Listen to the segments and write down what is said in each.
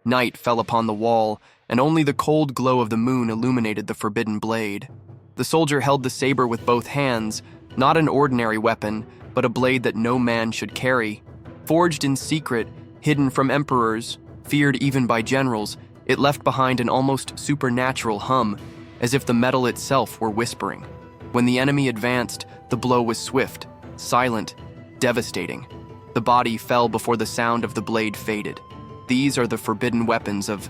Night fell upon the wall, and only the cold glow of the moon illuminated the forbidden blade. The soldier held the saber with both hands, not an ordinary weapon, but a blade that no man should carry. Forged in secret, hidden from emperors, feared even by generals, it left behind an almost supernatural hum, as if the metal itself were whispering. When the enemy advanced, the blow was swift, silent, devastating. The body fell before the sound of the blade faded. These are the forbidden weapons of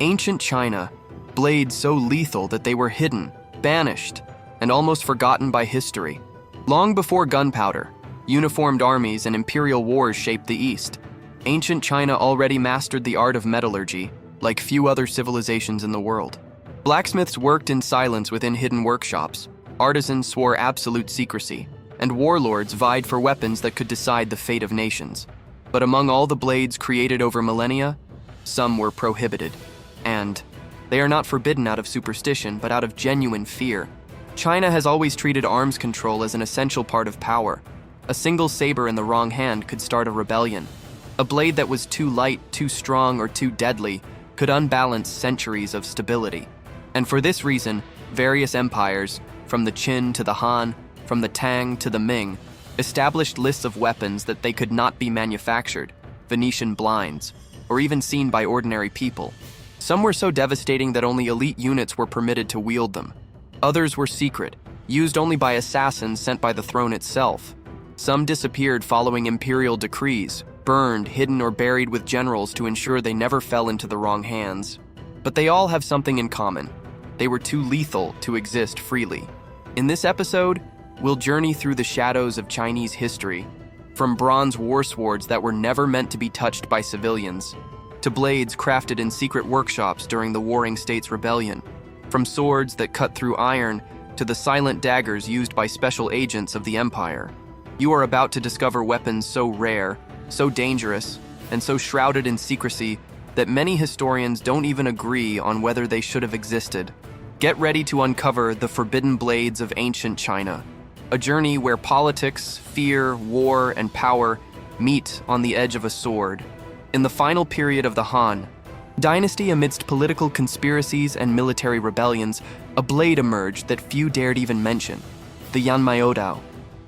ancient China, blades so lethal that they were hidden, banished, and almost forgotten by history. Long before gunpowder, uniformed armies and imperial wars shaped the East. Ancient China already mastered the art of metallurgy, like few other civilizations in the world. Blacksmiths worked in silence within hidden workshops, artisans swore absolute secrecy, and warlords vied for weapons that could decide the fate of nations. But among all the blades created over millennia, some were prohibited. And they are not forbidden out of superstition, but out of genuine fear. China has always treated arms control as an essential part of power. A single saber in the wrong hand could start a rebellion. A blade that was too light, too strong, or too deadly could unbalance centuries of stability. And for this reason, various empires, from the Qin to the Han, from the Tang to the Ming, established lists of weapons that they could not be manufactured, Venetian blinds, or even seen by ordinary people. Some were so devastating that only elite units were permitted to wield them. Others were secret, used only by assassins sent by the throne itself. Some disappeared following imperial decrees, burned, hidden, or buried with generals to ensure they never fell into the wrong hands. But they all have something in common. They were too lethal to exist freely. In this episode, we'll journey through the shadows of Chinese history, from bronze war swords that were never meant to be touched by civilians, to blades crafted in secret workshops during the Warring States Rebellion, from swords that cut through iron to the silent daggers used by special agents of the Empire. You are about to discover weapons so rare, so dangerous, and so shrouded in secrecy that many historians don't even agree on whether they should have existed. Get ready to uncover the forbidden blades of ancient China, a journey where politics, fear, war, and power meet on the edge of a sword. In the final period of the Han Dynasty, amidst political conspiracies and military rebellions, a blade emerged that few dared even mention, the Yanmaodao.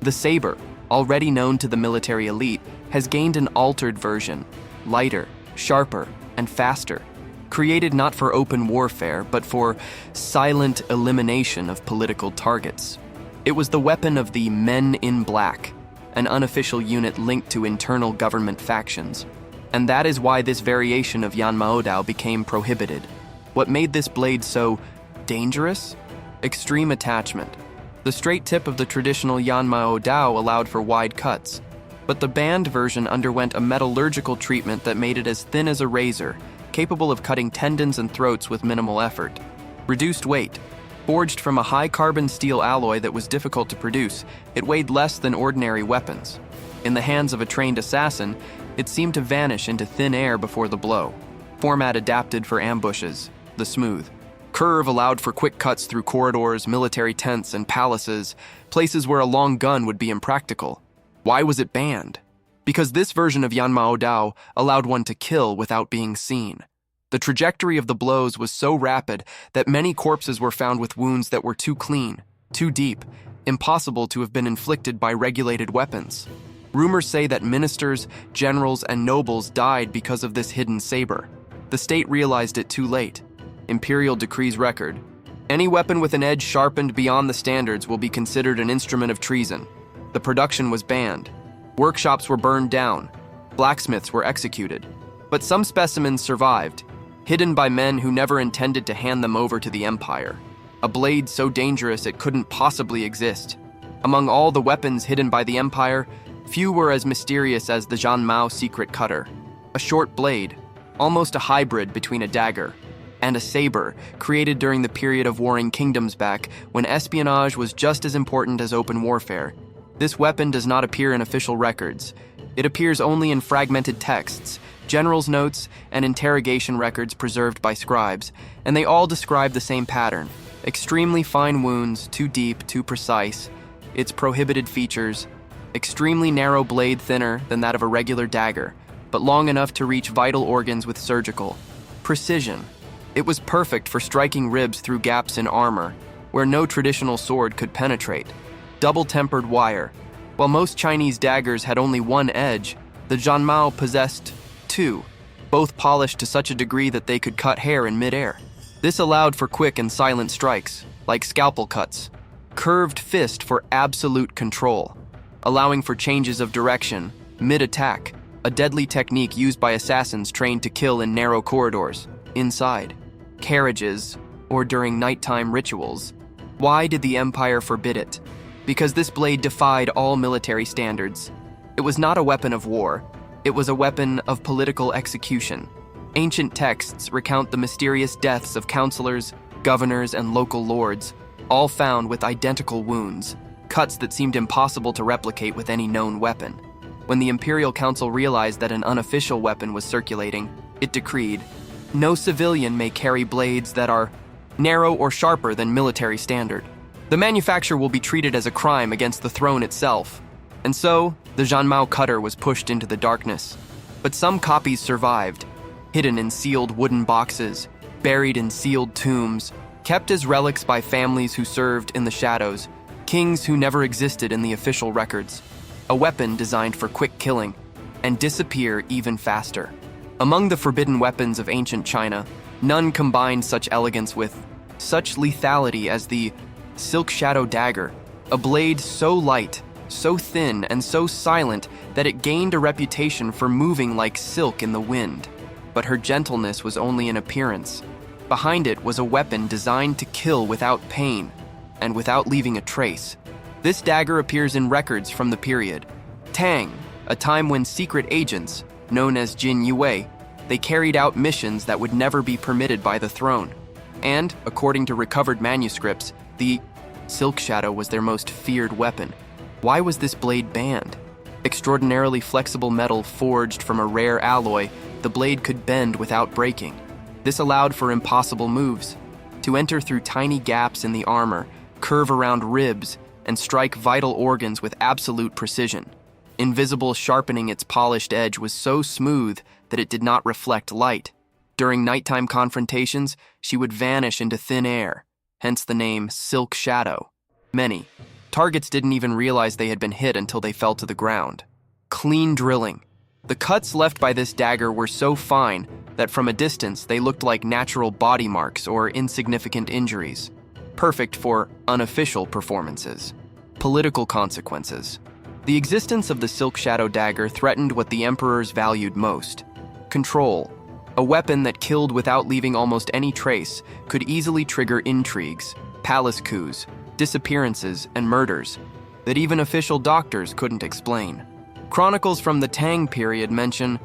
The saber, already known to the military elite, has gained an altered version, lighter, sharper, and faster, created not for open warfare, but for silent elimination of political targets. It was the weapon of the Men in Black, an unofficial unit linked to internal government factions. And that is why this variation of Yanmaodao became prohibited. What made this blade so dangerous? Extreme attachment. The straight tip of the traditional Yanmaodao allowed for wide cuts, but the banned version underwent a metallurgical treatment that made it as thin as a razor, capable of cutting tendons and throats with minimal effort. Reduced weight. Forged from a high-carbon steel alloy that was difficult to produce, it weighed less than ordinary weapons. In the hands of a trained assassin, it seemed to vanish into thin air before the blow. Format adapted for ambushes, the smooth. Curve allowed for quick cuts through corridors, military tents, and palaces, places where a long gun would be impractical. Why was it banned? Because this version of Yanmaodao allowed one to kill without being seen. The trajectory of the blows was so rapid that many corpses were found with wounds that were too clean, too deep, impossible to have been inflicted by regulated weapons. Rumors say that ministers, generals, and nobles died because of this hidden saber. The state realized it too late. Imperial decrees record. Any weapon with an edge sharpened beyond the standards will be considered an instrument of treason. The production was banned. Workshops were burned down. Blacksmiths were executed. But some specimens survived, hidden by men who never intended to hand them over to the Empire. A blade so dangerous it couldn't possibly exist. Among all the weapons hidden by the Empire, few were as mysterious as the Jian secret cutter, a short blade, almost a hybrid between a dagger and a saber, created during the period of Warring Kingdoms back when espionage was just as important as open warfare. This weapon does not appear in official records. It appears only in fragmented texts, generals' notes, and interrogation records preserved by scribes, and they all describe the same pattern. Extremely fine wounds, too deep, too precise. Its prohibited features: extremely narrow blade, thinner than that of a regular dagger, but long enough to reach vital organs with surgical Precision. It was perfect for striking ribs through gaps in armor, where no traditional sword could penetrate. Double-tempered wire. While most Chinese daggers had only one edge, the Jian possessed two, both polished to such a degree that they could cut hair in midair. This allowed for quick and silent strikes, like scalpel cuts. Curved fist for absolute control, allowing for changes of direction, mid-attack, a deadly technique used by assassins trained to kill in narrow corridors, inside, carriages, or during nighttime rituals. Why did the Empire forbid it? Because this blade defied all military standards. It was not a weapon of war, it was a weapon of political execution. Ancient texts recount the mysterious deaths of counselors, governors, and local lords, all found with identical wounds, cuts that seemed impossible to replicate with any known weapon. When the Imperial Council realized that an unofficial weapon was circulating, it decreed, "No civilian may carry blades that are narrow or sharper than military standard. The manufacture will be treated as a crime against the throne itself." And so, the Jian cutter was pushed into the darkness. But some copies survived, hidden in sealed wooden boxes, buried in sealed tombs, kept as relics by families who served in the shadows, kings who never existed in the official records. A weapon designed for quick killing, and disappear even faster. Among the forbidden weapons of ancient China, none combined such elegance with such lethality as the Silk Shadow dagger, a blade so light, so thin, and so silent that it gained a reputation for moving like silk in the wind. But her gentleness was only an appearance. Behind it was a weapon designed to kill without pain, and without leaving a trace. This dagger appears in records from the period Tang, a time when secret agents, known as Jian, they carried out missions that would never be permitted by the throne. And, according to recovered manuscripts, the Silk Shadow was their most feared weapon. Why was this blade banned? Extraordinarily flexible metal forged from a rare alloy, the blade could bend without breaking. This allowed for impossible moves, to enter through tiny gaps in the armor, curve around ribs, and strike vital organs with absolute precision. Invisible sharpening, its polished edge was so smooth that it did not reflect light. During nighttime confrontations, she would vanish into thin air, hence the name Silk Shadow. Many targets didn't even realize they had been hit until they fell to the ground. Clean drilling. The cuts left by this dagger were so fine that from a distance they looked like natural body marks or insignificant injuries. Perfect for unofficial performances. Political consequences. The existence of the Silk Shadow dagger threatened what the emperors valued most: control. A weapon that killed without leaving almost any trace could easily trigger intrigues, palace coups, disappearances, and murders that even official doctors couldn't explain. Chronicles from the Tang period mention,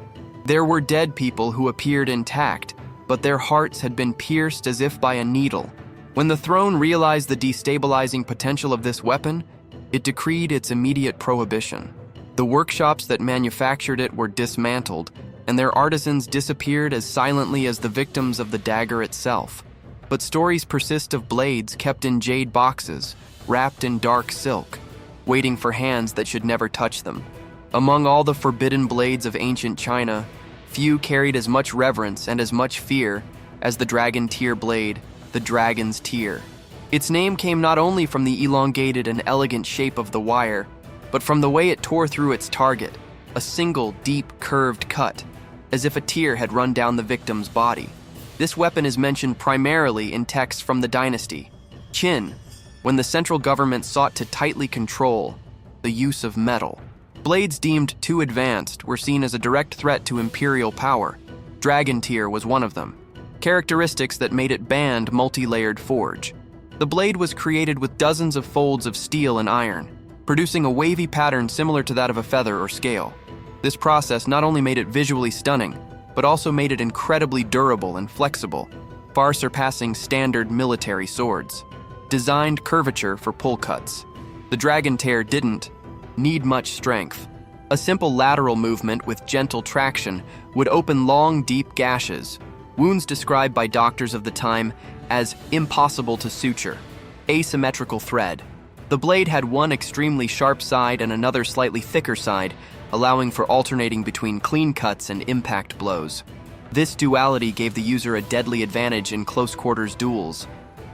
"There were dead people who appeared intact, but their hearts had been pierced as if by a needle." When the throne realized the destabilizing potential of this weapon, it decreed its immediate prohibition. The workshops that manufactured it were dismantled, and their artisans disappeared as silently as the victims of the dagger itself. But stories persist of blades kept in jade boxes, wrapped in dark silk, waiting for hands that should never touch them. Among all the forbidden blades of ancient China, few carried as much reverence and as much fear as the dragon tear blade, the dragon's tear. Its name came not only from the elongated and elegant shape of the wire, but from the way it tore through its target, a single, deep, curved cut, as if a tear had run down the victim's body. This weapon is mentioned primarily in texts from the dynasty Qin, when the central government sought to tightly control the use of metal. Blades deemed too advanced were seen as a direct threat to imperial power. Dragon tear was one of them, characteristics that made it banned multi-layered forge. The blade was created with dozens of folds of steel and iron, producing a wavy pattern similar to that of a feather or scale. This process not only made it visually stunning, but also made it incredibly durable and flexible, far surpassing standard military swords. Designed curvature for pull cuts. The dragon tear didn't need much strength. A simple lateral movement with gentle traction would open long, deep gashes, wounds described by doctors of the time as impossible to suture. Asymmetrical thread. The blade had one extremely sharp side and another slightly thicker side, allowing for alternating between clean cuts and impact blows. This duality gave the user a deadly advantage in close-quarters duels.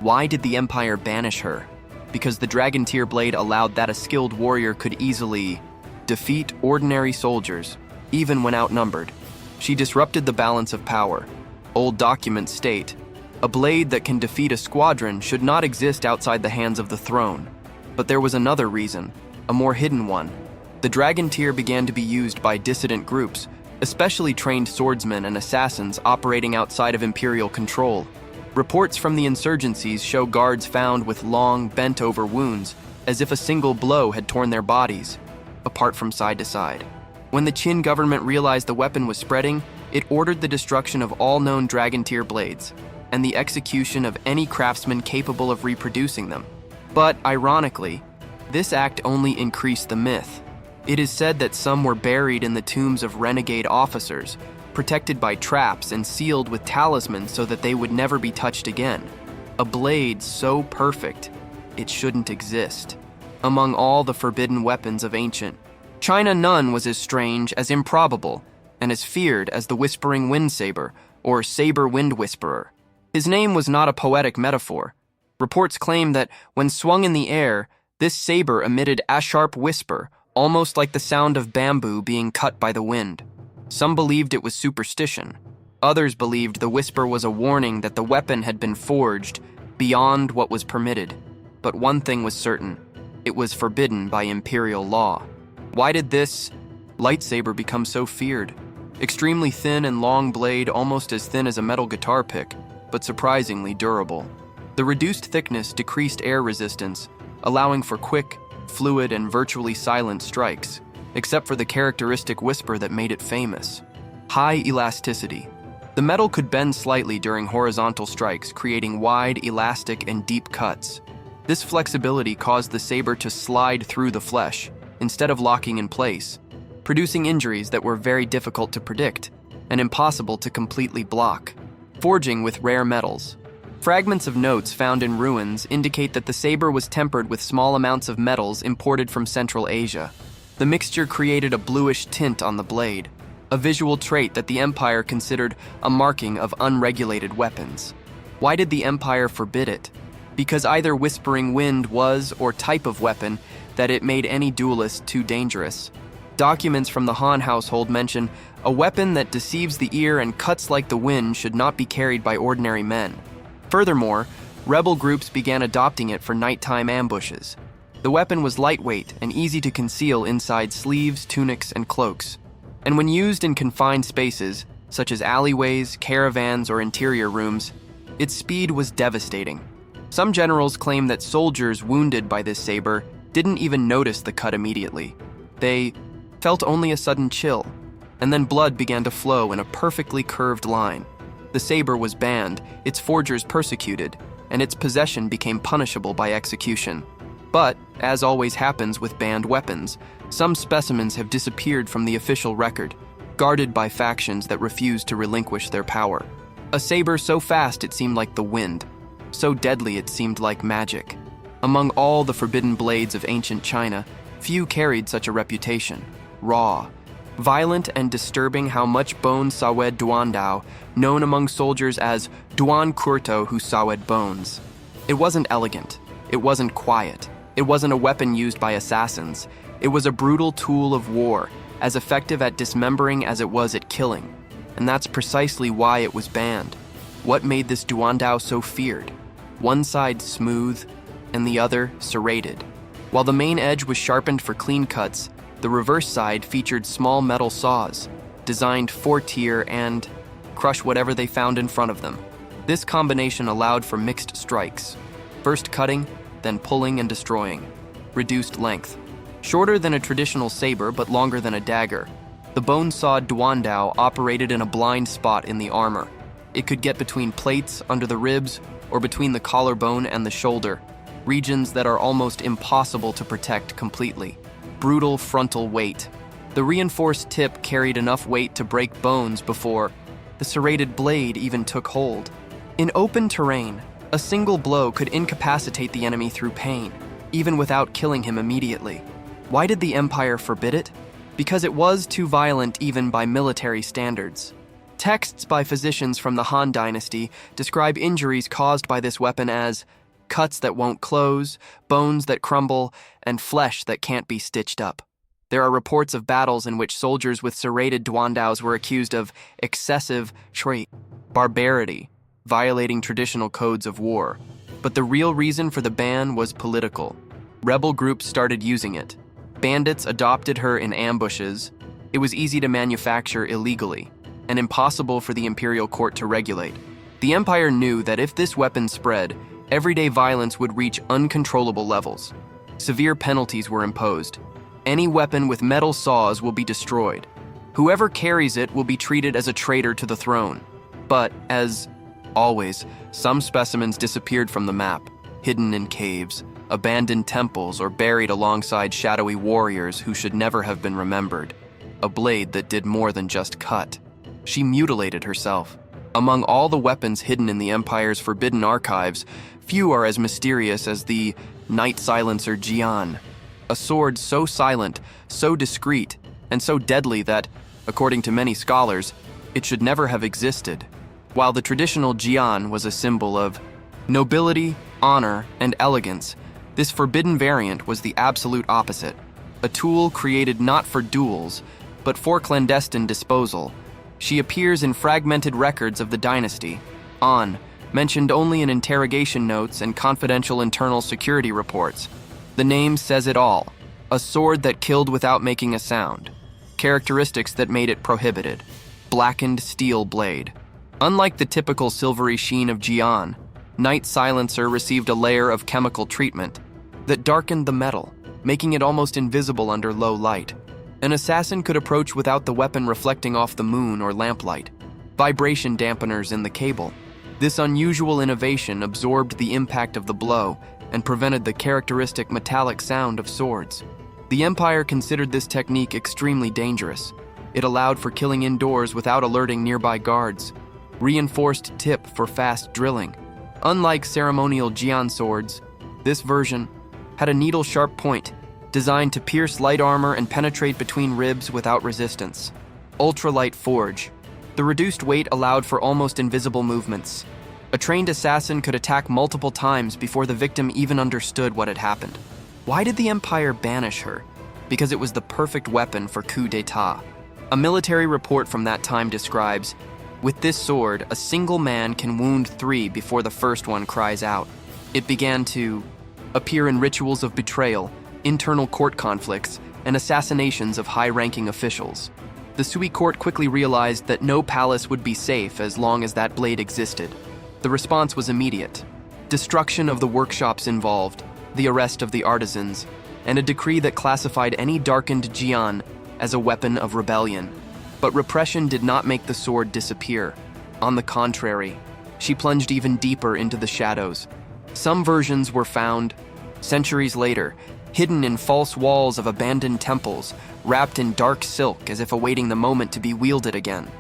Why did the Empire banish her? Because the Dragon Tier blade allowed that a skilled warrior could easily defeat ordinary soldiers, even when outnumbered. She disrupted the balance of power. Old documents state, a blade that can defeat a squadron should not exist outside the hands of the throne. But there was another reason, a more hidden one. The Dragon Tier began to be used by dissident groups, especially trained swordsmen and assassins operating outside of Imperial control. Reports from the insurgencies show guards found with long, bent-over wounds, as if a single blow had torn their bodies, apart from side to side. When the Qin government realized the weapon was spreading, it ordered the destruction of all known Dragon Tier blades, and the execution of any craftsman capable of reproducing them. But, ironically, this act only increased the myth. It is said that some were buried in the tombs of renegade officers, protected by traps and sealed with talismans so that they would never be touched again. A blade so perfect, it shouldn't exist. Among all the forbidden weapons of ancient China, none was as strange, as improbable, and as feared as the Whispering Wind Saber, or Saber Wind Whisperer. His name was not a poetic metaphor. Reports claim that when swung in the air, this saber emitted a sharp whisper, almost like the sound of bamboo being cut by the wind. Some believed it was superstition. Others believed the whisper was a warning that the weapon had been forged beyond what was permitted. But one thing was certain, it was forbidden by Imperial law. Why did this lightsaber become so feared? Extremely thin and long blade, almost as thin as a metal guitar pick, but surprisingly durable. The reduced thickness decreased air resistance, allowing for quick, fluid, and virtually silent strikes, except for the characteristic whisper that made it famous. High elasticity. The metal could bend slightly during horizontal strikes, creating wide, elastic, and deep cuts. This flexibility caused the saber to slide through the flesh, instead of locking in place, producing injuries that were very difficult to predict and impossible to completely block. Forging with rare metals. Fragments of notes found in ruins indicate that the saber was tempered with small amounts of metals imported from Central Asia. The mixture created a bluish tint on the blade, a visual trait that the Empire considered a marking of unregulated weapons. Why did the Empire forbid it? Because either Whispering Wind was, or type of weapon, that it made any duelist too dangerous. Documents from the Han household mention a weapon that deceives the ear and cuts like the wind should not be carried by ordinary men. Furthermore, rebel groups began adopting it for nighttime ambushes. The weapon was lightweight and easy to conceal inside sleeves, tunics, and cloaks. And when used in confined spaces, such as alleyways, caravans, or interior rooms, its speed was devastating. Some generals claim that soldiers wounded by this saber didn't even notice the cut immediately. They felt only a sudden chill, and then blood began to flow in a perfectly curved line. The saber was banned, its forgers persecuted, and its possession became punishable by execution. But, as always happens with banned weapons, some specimens have disappeared from the official record, guarded by factions that refuse to relinquish their power. A saber so fast it seemed like the wind, so deadly it seemed like magic. Among all the forbidden blades of ancient China, few carried such a reputation. Raw, violent, and disturbing how much bone sawed duandao, known among soldiers as duan kurto who sawed bones. It wasn't elegant. It wasn't quiet. It wasn't a weapon used by assassins. It was a brutal tool of war, as effective at dismembering as it was at killing. And that's precisely why it was banned. What made this duandao so feared? One side smooth, and the other serrated. While the main edge was sharpened for clean cuts, the reverse side featured small metal saws, designed for tear and crush whatever they found in front of them. This combination allowed for mixed strikes, first cutting, then pulling and destroying. Reduced length. Shorter than a traditional saber, but longer than a dagger. The bone-sawed duandao operated in a blind spot in the armor. It could get between plates, under the ribs, or between the collarbone and the shoulder, regions that are almost impossible to protect completely. Brutal frontal weight. The reinforced tip carried enough weight to break bones before the serrated blade even took hold. In open terrain, a single blow could incapacitate the enemy through pain, even without killing him immediately. Why did the Empire forbid it? Because it was too violent even by military standards. Texts by physicians from the Han Dynasty describe injuries caused by this weapon as cuts that won't close, bones that crumble, and flesh that can't be stitched up. There are reports of battles in which soldiers with serrated duandaos were accused of excessive barbarity, violating traditional codes of war. But the real reason for the ban was political. Rebel groups started using it. Bandits adopted her in ambushes. It was easy to manufacture illegally, and impossible for the Imperial court to regulate. The Empire knew that if this weapon spread, everyday violence would reach uncontrollable levels. Severe penalties were imposed. Any weapon with metal saws will be destroyed. Whoever carries it will be treated as a traitor to the throne. But, as always, some specimens disappeared from the map, hidden in caves, abandoned temples, or buried alongside shadowy warriors who should never have been remembered. A blade that did more than just cut. She mutilated herself. Among all the weapons hidden in the Empire's forbidden archives, few are as mysterious as the night silencer Jian. A sword so silent, so discreet, and so deadly that, according to many scholars, it should never have existed. While the traditional Jian was a symbol of nobility, honor, and elegance, this forbidden variant was the absolute opposite. A tool created not for duels, but for clandestine disposal. She appears in fragmented records of the dynasty, mentioned only in interrogation notes and confidential internal security reports. The name says it all. A sword that killed without making a sound. Characteristics that made it prohibited. Blackened steel blade. Unlike the typical silvery sheen of Jian, Night Silencer received a layer of chemical treatment that darkened the metal, making it almost invisible under low light. An assassin could approach without the weapon reflecting off the moon or lamplight. Vibration dampeners in the cable. This unusual innovation absorbed the impact of the blow and prevented the characteristic metallic sound of swords. The Empire considered this technique extremely dangerous. It allowed for killing indoors without alerting nearby guards. Reinforced tip for fast drilling. Unlike ceremonial Jian swords, this version had a needle-sharp point, designed to pierce light armor and penetrate between ribs without resistance. Ultralight forge. The reduced weight allowed for almost invisible movements. A trained assassin could attack multiple times before the victim even understood what had happened. Why did the Empire banish her? Because it was the perfect weapon for coup d'etat. A military report from that time describes, with this sword, a single man can wound 3 before the first one cries out. It began to appear in rituals of betrayal, internal court conflicts, and assassinations of high-ranking officials. The Sui court quickly realized that no palace would be safe as long as that blade existed. The response was immediate. Destruction of the workshops involved, the arrest of the artisans, and a decree that classified any darkened Jian as a weapon of rebellion. But repression did not make the sword disappear. On the contrary, she plunged even deeper into the shadows. Some versions were found, centuries later, hidden in false walls of abandoned temples, wrapped in dark silk as if awaiting the moment to be wielded again.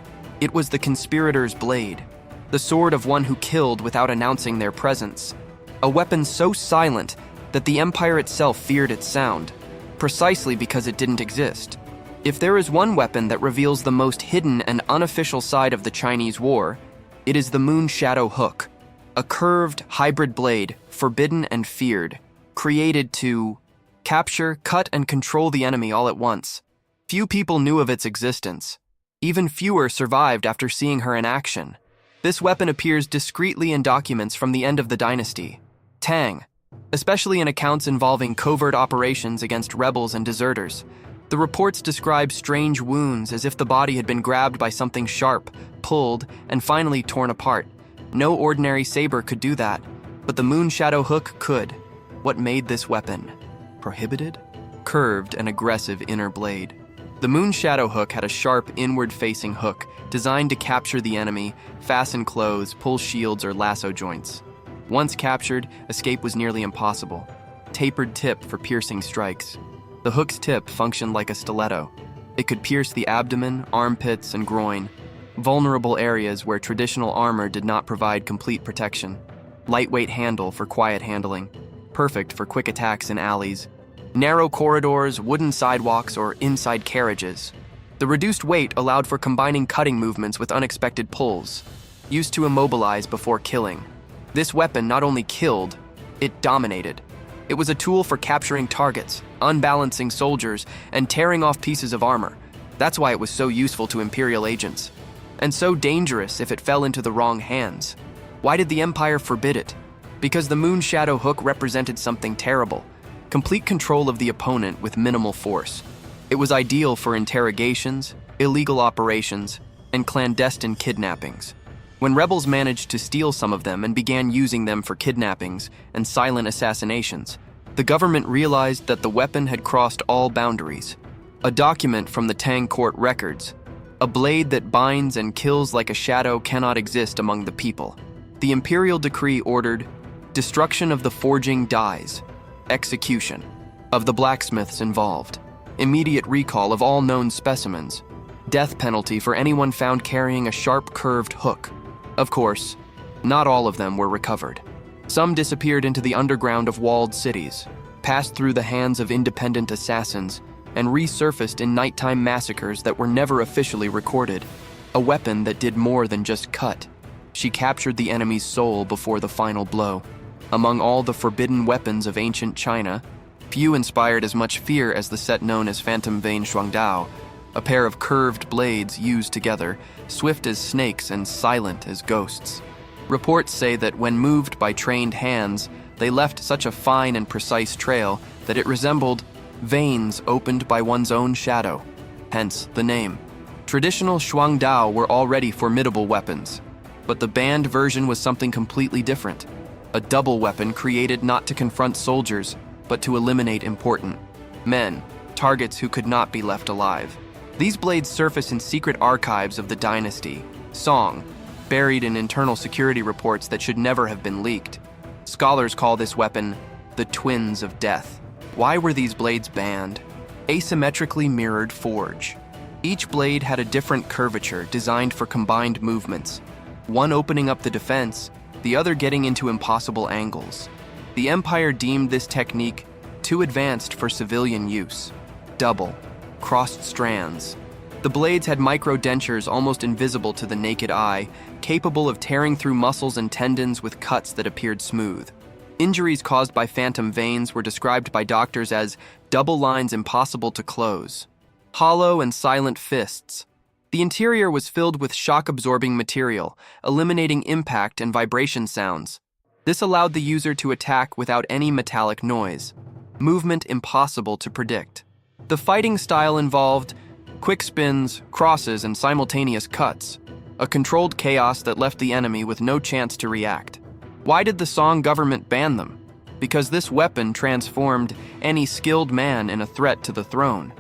It was the conspirator's blade, the sword of one who killed without announcing their presence. A weapon so silent that the Empire itself feared its sound, precisely because it didn't exist. If there is one weapon that reveals the most hidden and unofficial side of the Chinese war, it is the Moon Shadow Hook, a curved hybrid blade, forbidden and feared, created to capture, cut, and control the enemy all at once. Few people knew of its existence. Even fewer survived after seeing her in action. This weapon appears discreetly in documents from the end of the dynasty, Tang, especially in accounts involving covert operations against rebels and deserters. The reports describe strange wounds as if the body had been grabbed by something sharp, pulled, and finally torn apart. No ordinary saber could do that, but the Moon Shadow Hook could. What made this weapon prohibited? Curved and aggressive inner blade. The Moon Shadow Hook had a sharp, inward-facing hook designed to capture the enemy, fasten clothes, pull shields, or lasso joints. Once captured, escape was nearly impossible. Tapered tip for piercing strikes. The hook's tip functioned like a stiletto. It could pierce the abdomen, armpits, and groin, vulnerable areas where traditional armor did not provide complete protection. Lightweight handle for quiet handling, perfect for quick attacks in alleys. Narrow corridors, wooden sidewalks, or inside carriages. The reduced weight allowed for combining cutting movements with unexpected pulls, used to immobilize before killing. This weapon not only killed, it dominated. It was a tool for capturing targets, unbalancing soldiers, and tearing off pieces of armor. That's why it was so useful to Imperial agents, and so dangerous if it fell into the wrong hands. Why did the Empire forbid it? Because the Moon Shadow Hook represented something terrible: complete control of the opponent with minimal force. It was ideal for interrogations, illegal operations, and clandestine kidnappings. When rebels managed to steal some of them and began using them for kidnappings and silent assassinations, the government realized that the weapon had crossed all boundaries. A document from the Tang court records: a blade that binds and kills like a shadow cannot exist among the people. The imperial decree ordered destruction of the forging dies, execution of the blacksmiths involved, immediate recall of all known specimens, death penalty for anyone found carrying a sharp curved hook. Of course, not all of them were recovered. Some disappeared into the underground of walled cities, passed through the hands of independent assassins, and resurfaced in nighttime massacres that were never officially recorded. A weapon that did more than just cut. She captured the enemy's soul before the final blow. Among all the forbidden weapons of ancient China, few inspired as much fear as the set known as Phantom Vein Shuangdao, a pair of curved blades used together, swift as snakes and silent as ghosts. Reports say that when moved by trained hands, they left such a fine and precise trail that it resembled veins opened by one's own shadow, hence the name. Traditional Shuangdao were already formidable weapons, but the banned version was something completely different. A double weapon created not to confront soldiers, but to eliminate important men, targets who could not be left alive. These blades surface in secret archives of the dynasty, Song, buried in internal security reports that should never have been leaked. Scholars call this weapon the Twins of Death. Why were these blades banned? Asymmetrically mirrored forge. Each blade had a different curvature designed for combined movements, one opening up the defense, the other getting into impossible angles. The Empire deemed this technique too advanced for civilian use. Double, crossed strands. The blades had microdentures almost invisible to the naked eye, capable of tearing through muscles and tendons with cuts that appeared smooth. Injuries caused by phantom veins were described by doctors as double lines impossible to close. Hollow and silent fists. The interior was filled with shock-absorbing material, eliminating impact and vibration sounds. This allowed the user to attack without any metallic noise. Movement impossible to predict. The fighting style involved quick spins, crosses, and simultaneous cuts, a controlled chaos that left the enemy with no chance to react. Why did the Song government ban them? Because this weapon transformed any skilled man in a threat to the throne.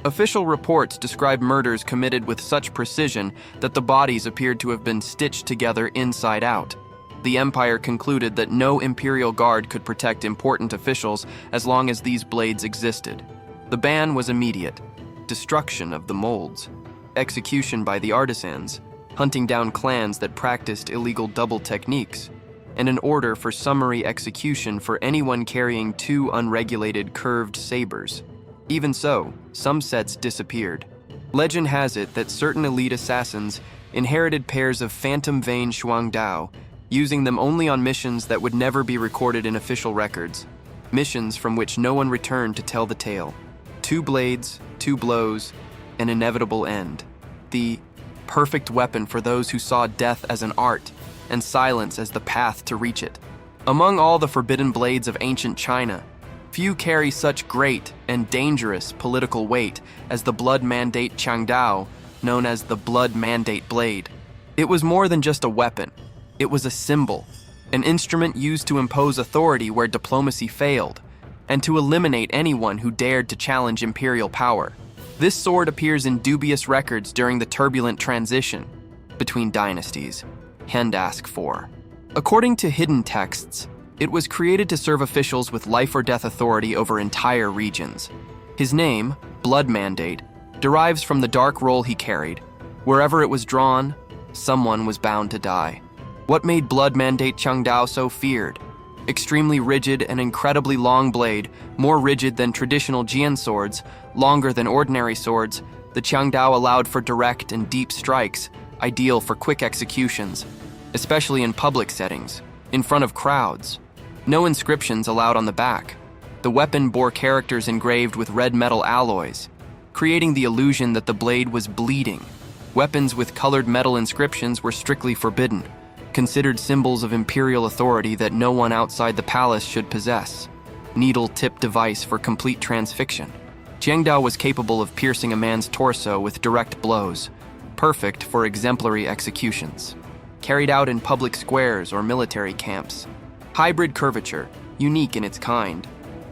Official reports describe murders committed with such precision that the bodies appeared to have been stitched together inside out. The Empire concluded that no Imperial guard could protect important officials as long as these blades existed. The ban was immediate: destruction of the molds, execution by the artisans, hunting down clans that practiced illegal double techniques, and an order for summary execution for anyone carrying two unregulated curved sabers. Even so, some sets disappeared. Legend has it that certain elite assassins inherited pairs of Phantom Vein Shuangdao, using them only on missions that would never be recorded in official records, missions from which no one returned to tell the tale. 2 blades, 2 blows, an inevitable end. The perfect weapon for those who saw death as an art and silence as the path to reach it. Among all the forbidden blades of ancient China, few carry such great and dangerous political weight as the Blood Mandate Changdao, known as the Blood Mandate Blade. It was more than just a weapon. It was a symbol, an instrument used to impose authority where diplomacy failed, and to eliminate anyone who dared to challenge imperial power. This sword appears in dubious records during the turbulent transition between dynasties. Hendask 4. According to hidden texts, it was created to serve officials with life or death authority over entire regions. His name, Blood Mandate, derives from the dark role he carried. Wherever it was drawn, someone was bound to die. What made Blood Mandate Changdao so feared? Extremely rigid and incredibly long blade, more rigid than traditional Jian swords, longer than ordinary swords, The Qiangdao allowed for direct and deep strikes, ideal for quick executions, especially in public settings, in front of crowds. No inscriptions allowed on the back. The weapon bore characters engraved with red metal alloys, creating the illusion that the blade was bleeding. Weapons with colored metal inscriptions were strictly forbidden, considered symbols of imperial authority that no one outside the palace should possess. Needle-tipped device for complete transfixion. Qiangdao was capable of piercing a man's torso with direct blows, perfect for exemplary executions. Carried out in public squares or military camps. Hybrid curvature, unique in its kind.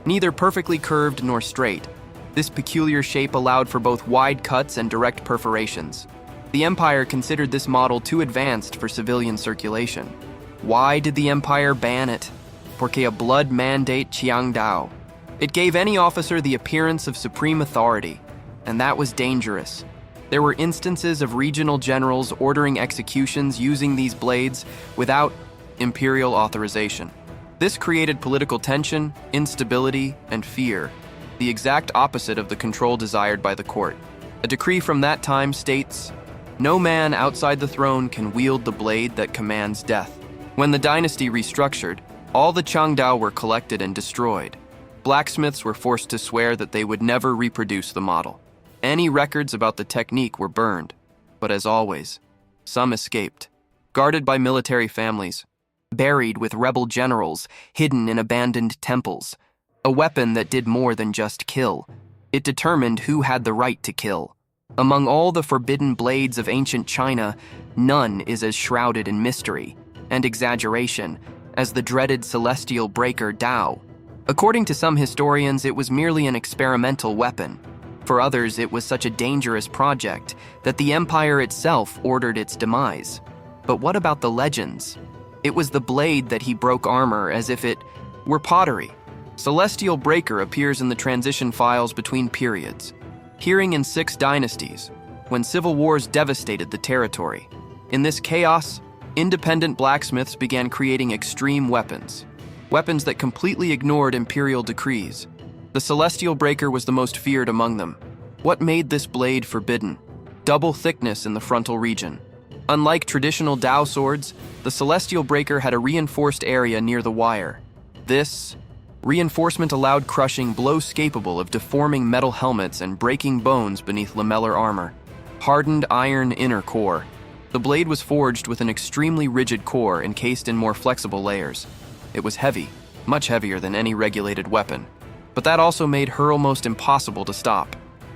Neither perfectly curved nor straight. This peculiar shape allowed for both wide cuts and direct perforations. The Empire considered this model too advanced for civilian circulation. Why did the Empire ban it? Porque a blood mandate Qiangdao. It gave any officer the appearance of supreme authority, and that was dangerous. There were instances of regional generals ordering executions using these blades without imperial authorization. This created political tension, instability, and fear, the exact opposite of the control desired by the court. A decree from that time states, "No man outside the throne can wield the blade that commands death." When the dynasty restructured, all the Qiangdao were collected and destroyed. Blacksmiths were forced to swear that they would never reproduce the model. Any records about the technique were burned, but as always, some escaped, guarded by military families, buried with rebel generals, hidden in abandoned temples. A weapon that did more than just kill. It determined who had the right to kill. Among all the forbidden blades of ancient China, none is as shrouded in mystery and exaggeration as the dreaded celestial breaker Dao. According to some historians, it was merely an experimental weapon. For others, it was such a dangerous project that the Empire itself ordered its demise. But what about the legends? It was the blade that he broke armor as if it were pottery. Celestial Breaker appears in the transition files between periods, appearing in 6 dynasties, when civil wars devastated the territory. In this chaos, independent blacksmiths began creating extreme weapons that completely ignored imperial decrees. The Celestial Breaker was the most feared among them. What made this blade forbidden? Double thickness in the frontal region. Unlike traditional Dao swords, the Celestial Breaker had a reinforced area near the wire. This reinforcement allowed crushing blows capable of deforming metal helmets and breaking bones beneath lamellar armor. Hardened iron inner core. The blade was forged with an extremely rigid core encased in more flexible layers. It was heavy, much heavier than any regulated weapon. But that also made her almost impossible to stop.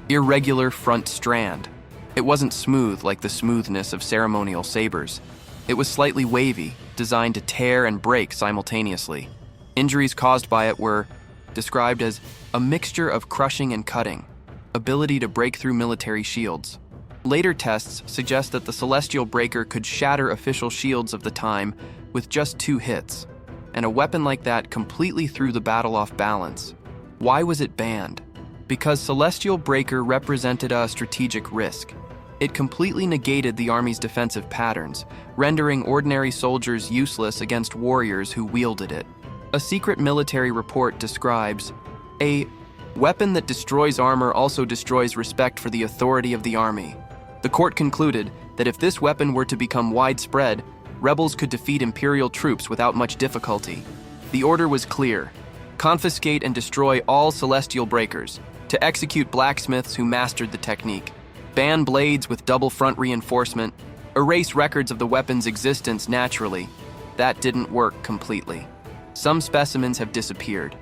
Irregular front strand. It wasn't smooth like the smoothness of ceremonial sabers. It was slightly wavy, designed to tear and break simultaneously. Injuries caused by it were described as a mixture of crushing and cutting, ability to break through military shields. Later tests suggest that the Celestial Breaker could shatter official shields of the time with just 2 hits, and a weapon like that completely threw the battle off balance. Why was it banned? Because Celestial Breaker represented a strategic risk. It completely negated the army's defensive patterns, rendering ordinary soldiers useless against warriors who wielded it. A secret military report describes, "A weapon that destroys armor also destroys respect for the authority of the army." The court concluded that if this weapon were to become widespread, rebels could defeat imperial troops without much difficulty. The order was clear: confiscate and destroy all Celestial Breakers, to execute blacksmiths who mastered the technique, ban blades with double front reinforcement, erase records of the weapon's existence naturally. That didn't work completely. Some specimens have disappeared.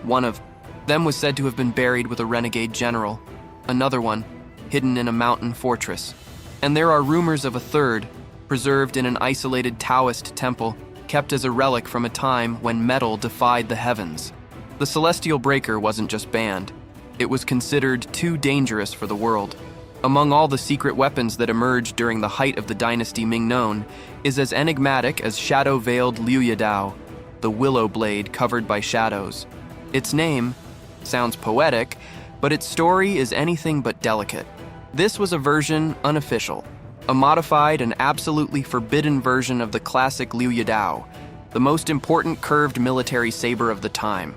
One of them was said to have been buried with a renegade general, another one hidden in a mountain fortress, and there are rumors of a third, preserved in an isolated Taoist temple, kept as a relic from a time when metal defied the heavens. The Celestial Breaker wasn't just banned, it was considered too dangerous for the world. Among all the secret weapons that emerged during the height of the dynasty Mingnon is as enigmatic as shadow-veiled Liu Yadao, the willow blade covered by shadows. Its name sounds poetic, but its story is anything but delicate. This was a version unofficial, a modified and absolutely forbidden version of the classic Liu Yadao, the most important curved military saber of the time.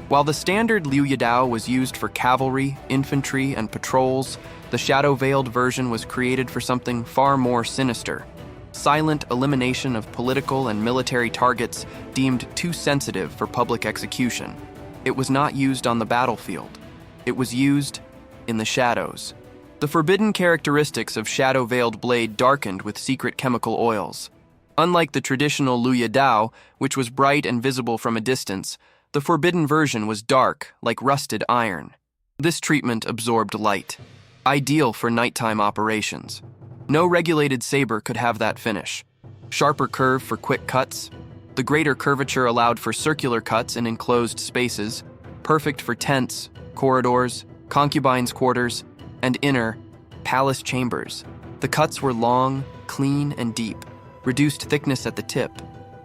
While the standard Liu Yidao was used for cavalry, infantry, and patrols, the shadow-veiled version was created for something far more sinister: silent elimination of political and military targets deemed too sensitive for public execution. It was not used on the battlefield. It was used in the shadows. The forbidden characteristics of shadow-veiled blade darkened with secret chemical oils. Unlike the traditional Liu Yidao, which was bright and visible from a distance, the forbidden version was dark, like rusted iron. This treatment absorbed light, ideal for nighttime operations. No regulated saber could have that finish. Sharper curve for quick cuts. The greater curvature allowed for circular cuts in enclosed spaces, perfect for tents, corridors, concubines' quarters, and inner, palace chambers. The cuts were long, clean, and deep, reduced thickness at the tip.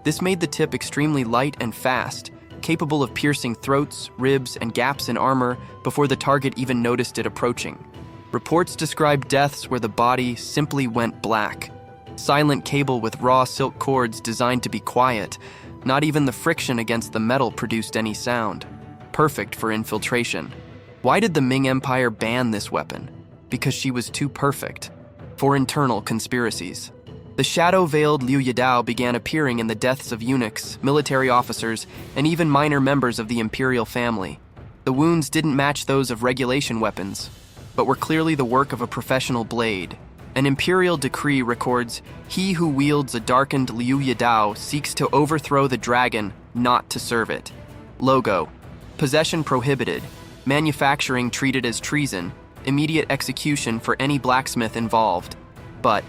This made the tip extremely light and fast, capable of piercing throats, ribs, and gaps in armor before the target even noticed it approaching. Reports described deaths where the body simply went black. Silent cable with raw silk cords designed to be quiet. Not even the friction against the metal produced any sound. Perfect for infiltration. Why did the Ming Empire ban this weapon? Because she was too perfect. For internal conspiracies. The shadow-veiled Liu Yidao began appearing in the deaths of eunuchs, military officers, and even minor members of the Imperial family. The wounds didn't match those of regulation weapons, but were clearly the work of a professional blade. An Imperial decree records, "He who wields a darkened Liu Yidao seeks to overthrow the dragon, not to serve it." Logo: possession prohibited, manufacturing treated as treason, immediate execution for any blacksmith involved. But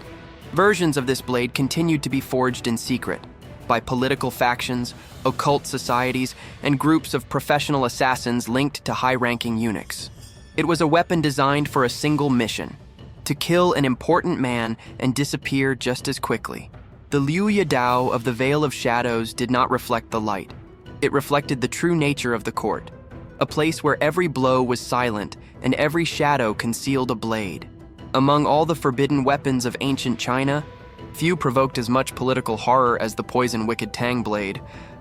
versions of this blade continued to be forged in secret by political factions, occult societies, and groups of professional assassins linked to high-ranking eunuchs. It was a weapon designed for a single mission: to kill an important man and disappear just as quickly. The Liu Yidao of the Veil of Shadows did not reflect the light. It reflected the true nature of the court, a place where every blow was silent and every shadow concealed a blade. Among all the forbidden weapons of ancient China, few provoked as much political horror as the poison wicked Tang blade,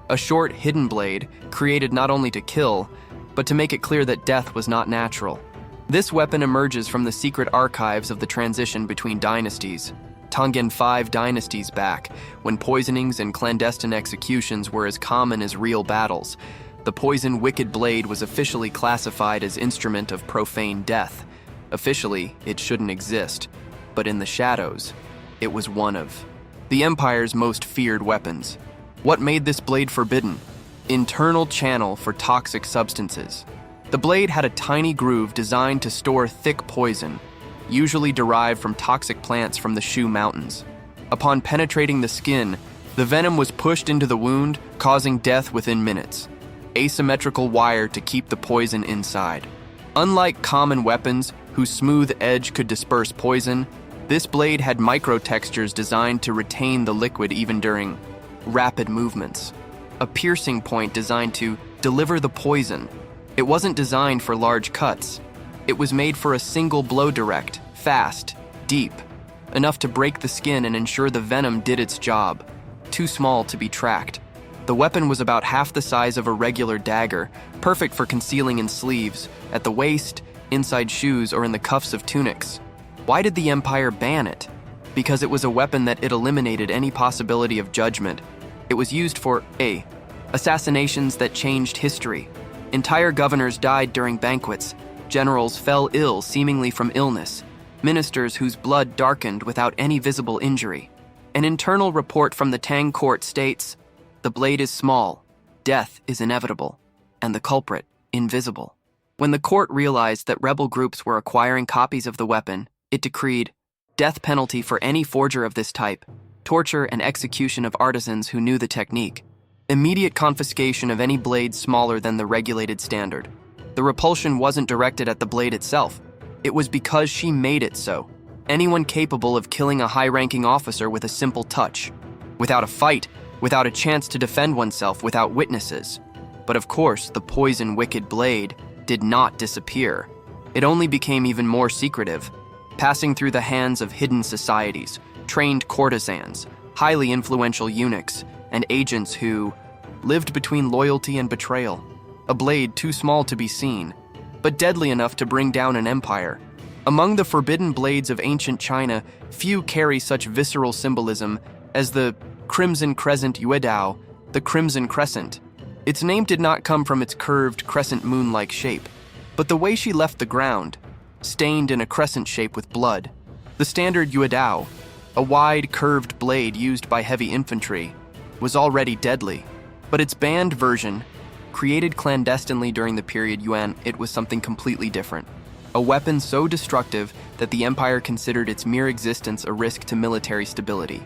a short, hidden blade created not only to kill, but to make it clear that death was not natural. This weapon emerges from the secret archives of the transition between dynasties, Tongyan 5 dynasties back, when poisonings and clandestine executions were as common as real battles. The poison wicked blade was officially classified as instrument of profane death. Officially, it shouldn't exist, but in the shadows, it was one of the Empire's most feared weapons. What made this blade forbidden? Internal channel for toxic substances. The blade had a tiny groove designed to store thick poison, usually derived from toxic plants from the Shu Mountains. Upon penetrating the skin, the venom was pushed into the wound, causing death within minutes. Asymmetrical wire to keep the poison inside. Unlike common weapons, whose smooth edge could disperse poison, this blade had micro-textures designed to retain the liquid even during rapid movements. A piercing point designed to deliver the poison. It wasn't designed for large cuts. It was made for a single blow, direct, fast, deep, enough to break the skin and ensure the venom did its job. Too small to be tracked. The weapon was about half the size of a regular dagger, perfect for concealing in sleeves, at the waist, inside shoes, or in the cuffs of tunics. Why did the Empire ban it? Because it was a weapon that it eliminated any possibility of judgment. It was used for A. Assassinations that changed history. Entire governors died during banquets. Generals fell ill seemingly from illness. Ministers whose blood darkened without any visible injury. An internal report from the Tang court states, "The blade is small, death is inevitable, and the culprit invisible." When the court realized that rebel groups were acquiring copies of the weapon, it decreed death penalty for any forger of this type, torture and execution of artisans who knew the technique, immediate confiscation of any blade smaller than the regulated standard. The repulsion wasn't directed at the blade itself. It was because she made it so. Anyone capable of killing a high-ranking officer with a simple touch, without a fight, without a chance to defend oneself, without witnesses. But of course, the poison wicked blade did not disappear. It only became even more secretive, passing through the hands of hidden societies, trained courtesans, highly influential eunuchs, and agents who lived between loyalty and betrayal. a blade too small to be seen, but deadly enough to bring down an empire. Among the forbidden blades of ancient China, few carry such visceral symbolism as the Crimson Crescent Yuedao, the Crimson Crescent. Its name did not come from its curved crescent moon-like shape, but the way she left the ground, stained in a crescent shape with blood. The standard Yuedao, a wide, curved blade used by heavy infantry, was already deadly, but its banned version, created clandestinely during the period Yuan, it was something completely different. A weapon so destructive that the empire considered its mere existence a risk to military stability.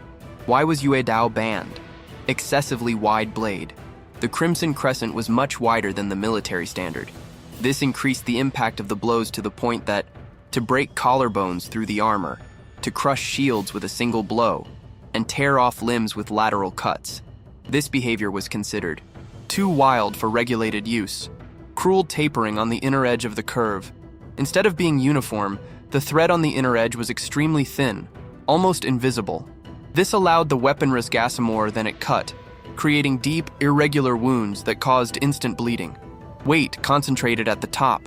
Why was Yuedao banned? Excessively wide blade. The Crimson Crescent was much wider than the military standard. This increased the impact of the blows to the point that, to break collarbones through the armor, to crush shields with a single blow, and tear off limbs with lateral cuts. This behavior was considered too wild for regulated use. Cruel tapering on the inner edge of the curve. Instead of being uniform, the thread on the inner edge was extremely thin, almost invisible. This allowed the weapon risk more than it cut, creating deep, irregular wounds that caused instant bleeding. Weight concentrated at the top.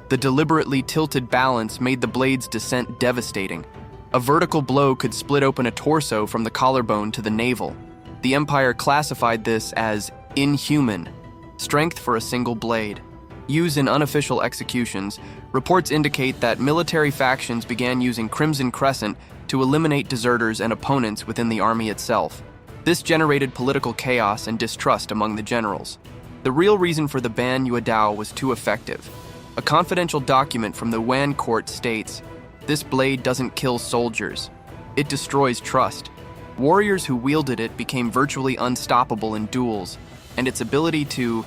The deliberately tilted balance made the blade's descent devastating. A vertical blow could split open a torso from the collarbone to the navel. The Empire classified this as inhuman, strength for a single blade. Used in unofficial executions, reports indicate that military factions began using Crimson Crescent to eliminate deserters and opponents within the army itself. This generated political chaos and distrust among the generals. The real reason for the ban Yuedao was too effective. A confidential document from the Wan court states, "This blade doesn't kill soldiers. It destroys trust." Warriors who wielded it became virtually unstoppable in duels, and its ability to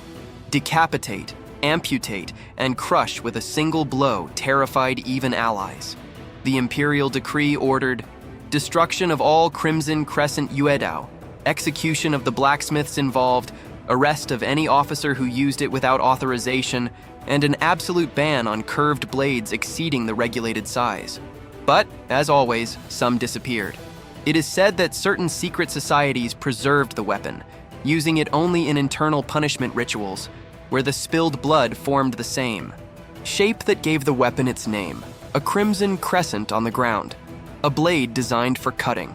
decapitate, amputate, and crush with a single blow terrified even allies. The Imperial decree ordered destruction of all Crimson Crescent Yuedao, execution of the blacksmiths involved, arrest of any officer who used it without authorization, and an absolute ban on curved blades exceeding the regulated size. But, as always, some disappeared. It is said that certain secret societies preserved the weapon, using it only in internal punishment rituals, where the spilled blood formed the same shape that gave the weapon its name, a crimson crescent on the ground, a blade designed for cutting.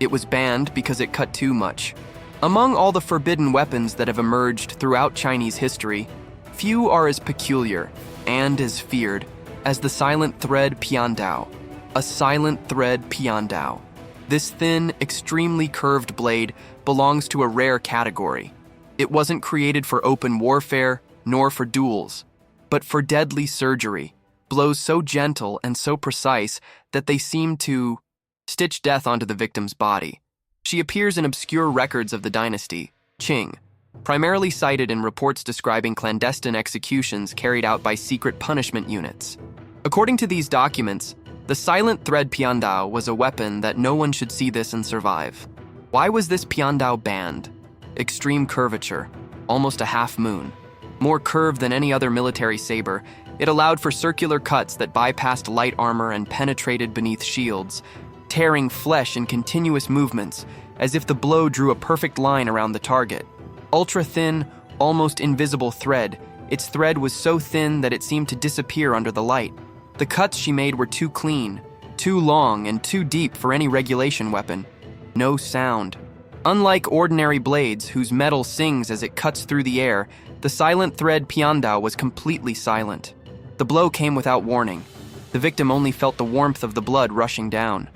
It was banned because it cut too much. Among all the forbidden weapons that have emerged throughout Chinese history, few are as peculiar and as feared as the silent thread piandao, a silent thread piandao. This thin, extremely curved blade belongs to a rare category. It wasn't created for open warfare, nor for duels, but for deadly surgery, blows so gentle and so precise that they seem to stitch death onto the victim's body. She appears in obscure records of the dynasty, Qing, primarily cited in reports describing clandestine executions carried out by secret punishment units. According to these documents, the silent thread piandao was a weapon that no one should see this and survive. Why was this piandao banned? Extreme curvature, almost a half moon. More curved than any other military saber, it allowed for circular cuts that bypassed light armor and penetrated beneath shields, tearing flesh in continuous movements, as if the blow drew a perfect line around the target. Ultra-thin, almost invisible thread, its thread was so thin that it seemed to disappear under the light. The cuts she made were too clean, too long, and too deep for any regulation weapon. No sound. Unlike ordinary blades, whose metal sings as it cuts through the air, the silent thread piandao was completely silent. The blow came without warning. The victim only felt the warmth of the blood rushing down.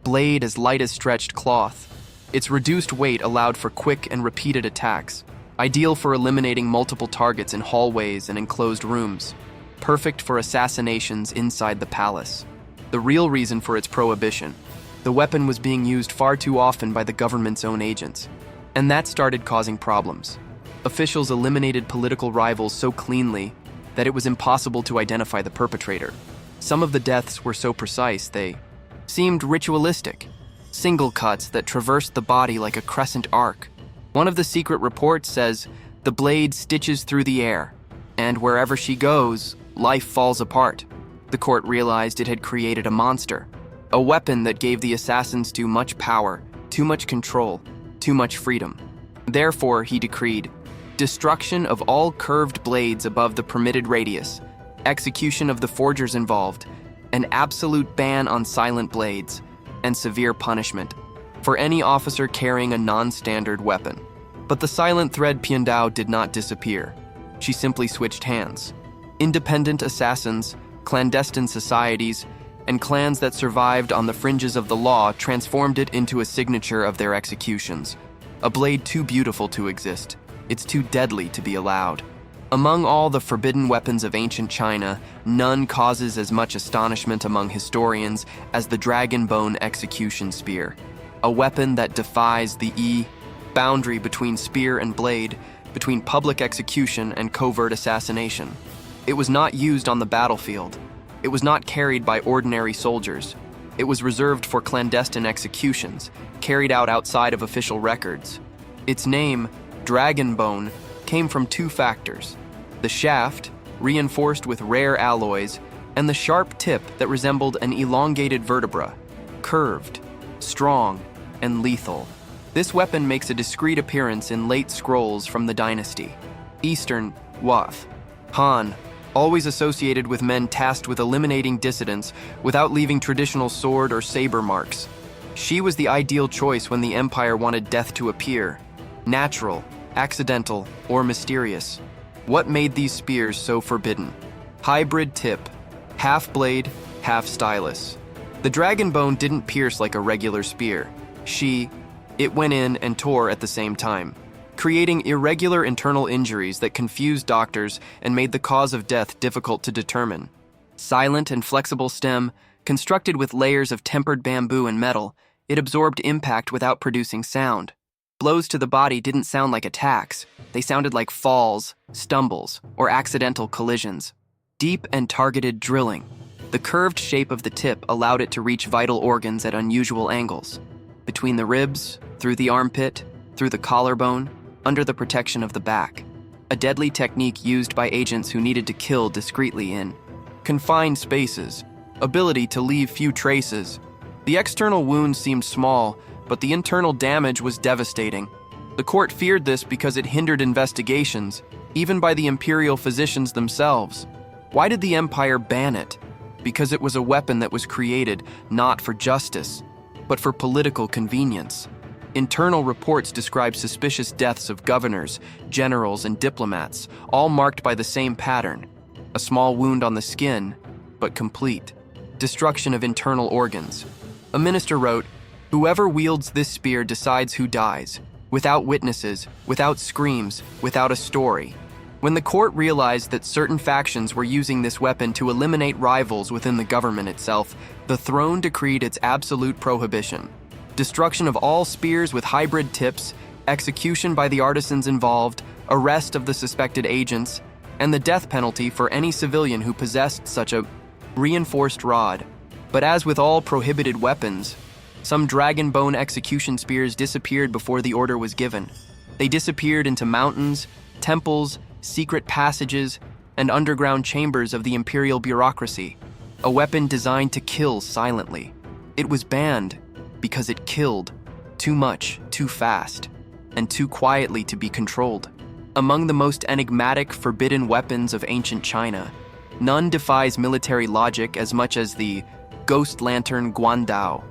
Blade as light as stretched cloth. Its reduced weight allowed for quick and repeated attacks, ideal for eliminating multiple targets in hallways and enclosed rooms. Perfect for assassinations inside the palace. The real reason for its prohibition: the weapon was being used far too often by the government's own agents, and that started causing problems. Officials eliminated political rivals so cleanly that it was impossible to identify the perpetrator. Some of the deaths were so precise they seemed ritualistic, single cuts that traversed the body like a crescent arc. One of the secret reports says the blade stitches through the air, and wherever she goes, life falls apart. The court realized it had created a monster, a weapon that gave the assassins too much power, too much control, too much freedom. Therefore, he decreed, destruction of all curved blades above the permitted radius, execution of the forgers involved, an absolute ban on silent blades, and severe punishment for any officer carrying a non-standard weapon. But the silent thread Piandao did not disappear. She simply switched hands. Independent assassins, clandestine societies, and clans that survived on the fringes of the law transformed it into a signature of their executions. A blade too beautiful to exist. It's too deadly to be allowed. Among all the forbidden weapons of ancient China, none causes as much astonishment among historians as the dragon bone execution spear, a weapon that defies the boundary between spear and blade, between public execution and covert assassination. It was not used on the battlefield. It was not carried by ordinary soldiers. It was reserved for clandestine executions, carried out outside of official records. Its name, dragon bone, came from two factors: the shaft, reinforced with rare alloys, and the sharp tip that resembled an elongated vertebra, curved, strong, and lethal. This weapon makes a discreet appearance in late scrolls from the dynasty. Eastern, Wath, Han, always associated with men tasked with eliminating dissidents without leaving traditional sword or saber marks. She was the ideal choice when the Empire wanted death to appear, natural, accidental, or mysterious. What made these spears so forbidden? Hybrid tip, half blade, half stylus. The dragon bone didn't pierce like a regular spear. It went in and tore at the same time, creating irregular internal injuries that confused doctors and made the cause of death difficult to determine. Silent and flexible stem, constructed with layers of tempered bamboo and metal, it absorbed impact without producing sound. Blows to the body didn't sound like attacks. They sounded like falls, stumbles, or accidental collisions. Deep and targeted drilling. The curved shape of the tip allowed it to reach vital organs at unusual angles. Between the ribs, through the armpit, through the collarbone, under the protection of the back. A deadly technique used by agents who needed to kill discreetly in confined spaces, ability to leave few traces. The external wound seemed small, but the internal damage was devastating. The court feared this because it hindered investigations, even by the Imperial physicians themselves. Why did the Empire ban it? Because it was a weapon that was created not for justice, but for political convenience. Internal reports describe suspicious deaths of governors, generals, and diplomats, all marked by the same pattern: a small wound on the skin, but complete. Destruction of internal organs. A minister wrote, "Whoever wields this spear decides who dies, without witnesses, without screams, without a story." When the court realized that certain factions were using this weapon to eliminate rivals within the government itself, the throne decreed its absolute prohibition. Destruction of all spears with hybrid tips, execution by the artisans involved, arrest of the suspected agents, and the death penalty for any civilian who possessed such a reinforced rod. But as with all prohibited weapons, some dragon bone execution spears disappeared before the order was given. They disappeared into mountains, temples, secret passages, and underground chambers of the Imperial bureaucracy, a weapon designed to kill silently. It was banned because it killed too much, too fast, and too quietly to be controlled. Among the most enigmatic, forbidden weapons of ancient China, none defies military logic as much as the ghost lantern Guandao,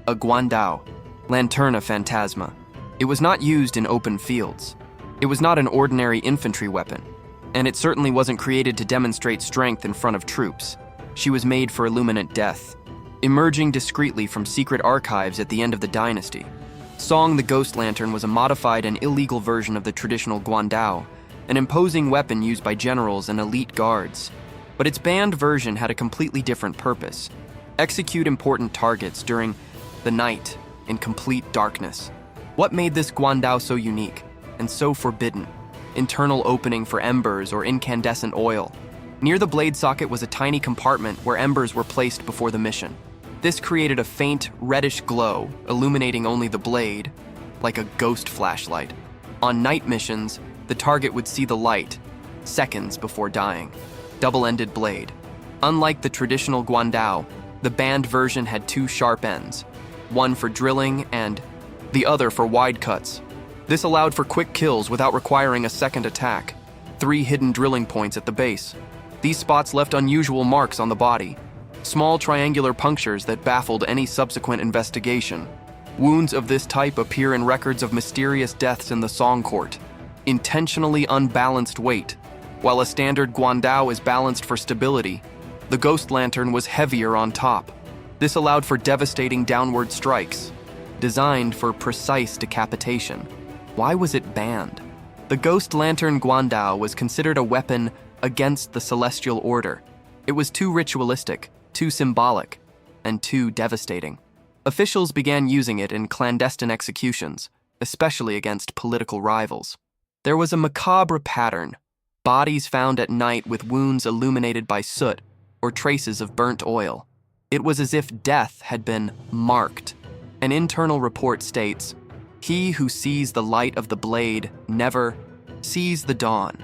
a Guandao, Lanterna Phantasma. It was not used in open fields. It was not an ordinary infantry weapon, and it certainly wasn't created to demonstrate strength in front of troops. She was made for illuminant death, emerging discreetly from secret archives at the end of the dynasty. Song the Ghost Lantern was a modified and illegal version of the traditional Guandao, an imposing weapon used by generals and elite guards. But its banned version had a completely different purpose: execute important targets during the night in complete darkness. What made this Guandao so unique and so forbidden? Internal opening for embers or incandescent oil. Near the blade socket was a tiny compartment where embers were placed before the mission. This created a faint, reddish glow, illuminating only the blade, like a ghost flashlight. On night missions, the target would see the light, seconds before dying. Double-ended blade. Unlike the traditional Guandao, the banned version had two sharp ends, one for drilling and the other for wide cuts. This allowed for quick kills without requiring a second attack. 3 hidden drilling points at the base. These spots left unusual marks on the body. Small triangular punctures that baffled any subsequent investigation. Wounds of this type appear in records of mysterious deaths in the Song Court. Intentionally unbalanced weight. While a standard guandao is balanced for stability, the ghost lantern was heavier on top. This allowed for devastating downward strikes, designed for precise decapitation. Why was it banned? The ghost lantern guandao was considered a weapon against the celestial order. It was too ritualistic, too symbolic, and too devastating. Officials began using it in clandestine executions, especially against political rivals. There was a macabre pattern: bodies found at night with wounds illuminated by soot or traces of burnt oil. It was as if death had been marked. An internal report states, "He who sees the light of the blade never sees the dawn."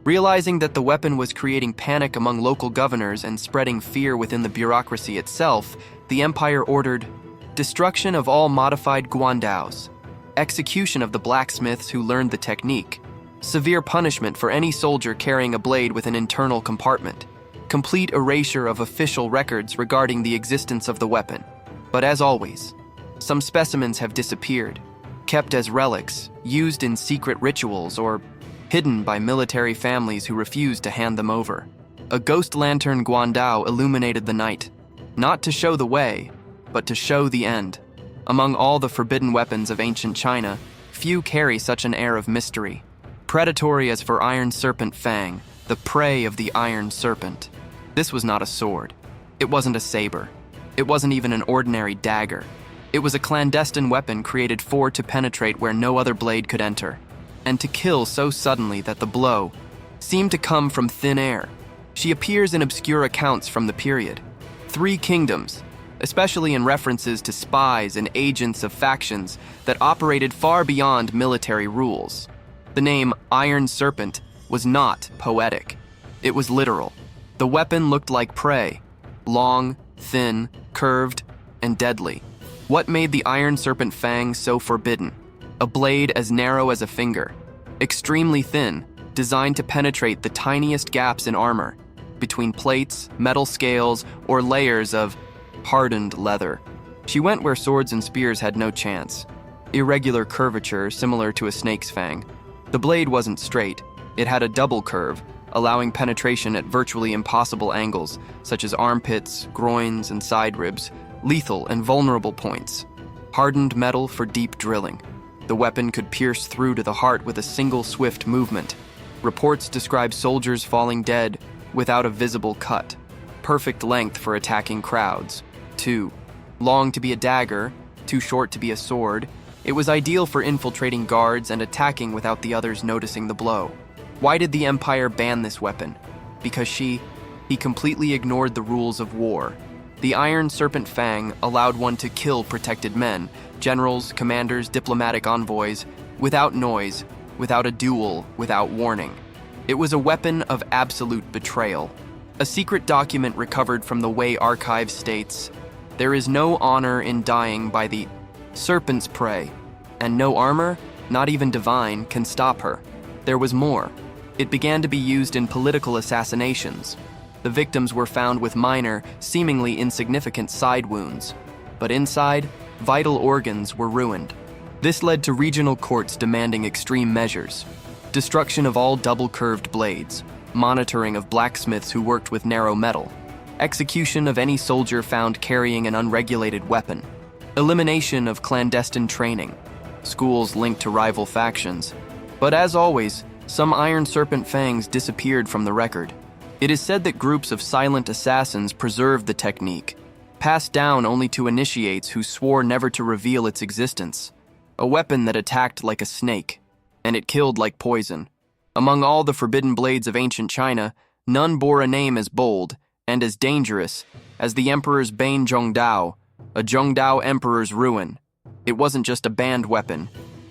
Realizing that the weapon was creating panic among local governors and spreading fear within the bureaucracy itself, the empire ordered destruction of all modified guandaos, execution of the blacksmiths who learned the technique, severe punishment for any soldier carrying a blade with an internal compartment, complete erasure of official records regarding the existence of the weapon. But as always, some specimens have disappeared, kept as relics, used in secret rituals, or hidden by military families who refused to hand them over. A ghost lantern guandao illuminated the night, not to show the way, but to show the end. Among all the forbidden weapons of ancient China, few carry such an air of mystery. Predatory as for Iron Serpent Fang, the prey of the Iron Serpent. This was not a sword. It wasn't a saber. It wasn't even an ordinary dagger. It was a clandestine weapon created to penetrate where no other blade could enter, and to kill so suddenly that the blow seemed to come from thin air. She appears in obscure accounts from the period. 3 kingdoms, especially in references to spies and agents of factions that operated far beyond military rules. The name Iron Serpent was not poetic. It was literal. The weapon looked like prey, long, thin, curved, and deadly. What made the Iron Serpent Fang so forbidden? A blade as narrow as a finger, extremely thin, designed to penetrate the tiniest gaps in armor, between plates, metal scales, or layers of hardened leather. She went where swords and spears had no chance. Irregular curvature similar to a snake's fang. The blade wasn't straight. It had a double curve, allowing penetration at virtually impossible angles, such as armpits, groins, and side ribs, lethal and vulnerable points. Hardened metal for deep drilling. The weapon could pierce through to the heart with a single swift movement. Reports describe soldiers falling dead without a visible cut. Perfect length for attacking crowds. 2. Long to be a dagger, too short to be a sword. It was ideal for infiltrating guards and attacking without the others noticing the blow. Why did the Empire ban this weapon? Because he completely ignored the rules of war. The Iron Serpent Fang allowed one to kill protected men, generals, commanders, diplomatic envoys, without noise, without a duel, without warning. It was a weapon of absolute betrayal. A secret document recovered from the Wei archive states, "There is no honor in dying by the serpent's prey, and no armor, not even divine, can stop her." There was more. It began to be used in political assassinations. The victims were found with minor, seemingly insignificant side wounds, but inside, vital organs were ruined. This led to regional courts demanding extreme measures: destruction of all double-curved blades, monitoring of blacksmiths who worked with narrow metal, execution of any soldier found carrying an unregulated weapon, elimination of clandestine training, schools linked to rival factions. But as always, some Iron Serpent Fangs disappeared from the record. It is said that groups of silent assassins preserved the technique, passed down only to initiates who swore never to reveal its existence. A weapon that attacked like a snake, and it killed like poison. Among all the forbidden blades of ancient China, none bore a name as bold and as dangerous as the Emperor's Bane Zhongdao, a Zhongdao Emperor's ruin. It wasn't just a banned weapon.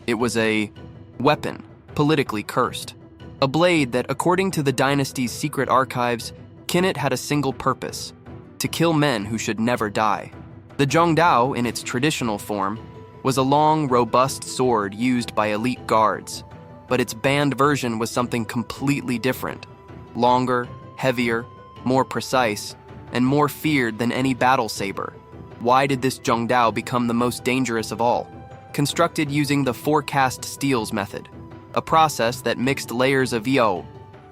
It was a weapon, politically cursed. A blade that, according to the dynasty's secret archives, Kinit had a single purpose: to kill men who should never die. The Zhongdao, in its traditional form, was a long, robust sword used by elite guards, but its banned version was something completely different. Longer, heavier, more precise, and more feared than any battle saber. Why did this Zhongdao become the most dangerous of all? Constructed using the forecast steels method, a process that mixed layers of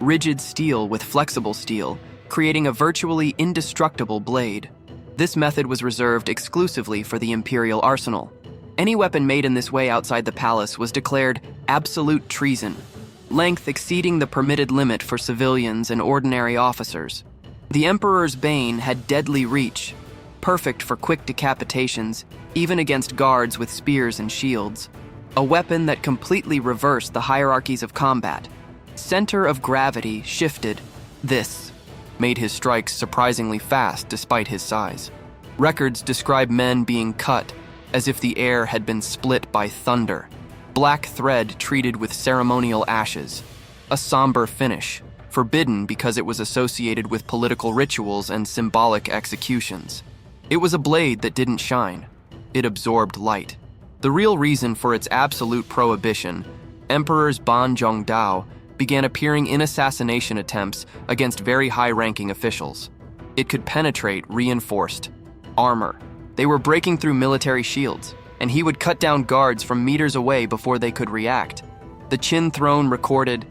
rigid steel with flexible steel, creating a virtually indestructible blade. This method was reserved exclusively for the Imperial arsenal. Any weapon made in this way outside the palace was declared absolute treason, length exceeding the permitted limit for civilians and ordinary officers. The Emperor's Bane had deadly reach, perfect for quick decapitations, even against guards with spears and shields. A weapon that completely reversed the hierarchies of combat. Center of gravity shifted. This made his strikes surprisingly fast despite his size. Records describe men being cut as if the air had been split by thunder. Black thread treated with ceremonial ashes. A somber finish, forbidden because it was associated with political rituals and symbolic executions. It was a blade that didn't shine. It absorbed light. The real reason for its absolute prohibition, Emperor's Ban Zhongdao began appearing in assassination attempts against very high-ranking officials. It could penetrate reinforced armor. They were breaking through military shields, and he would cut down guards from meters away before they could react. The Qin throne recorded,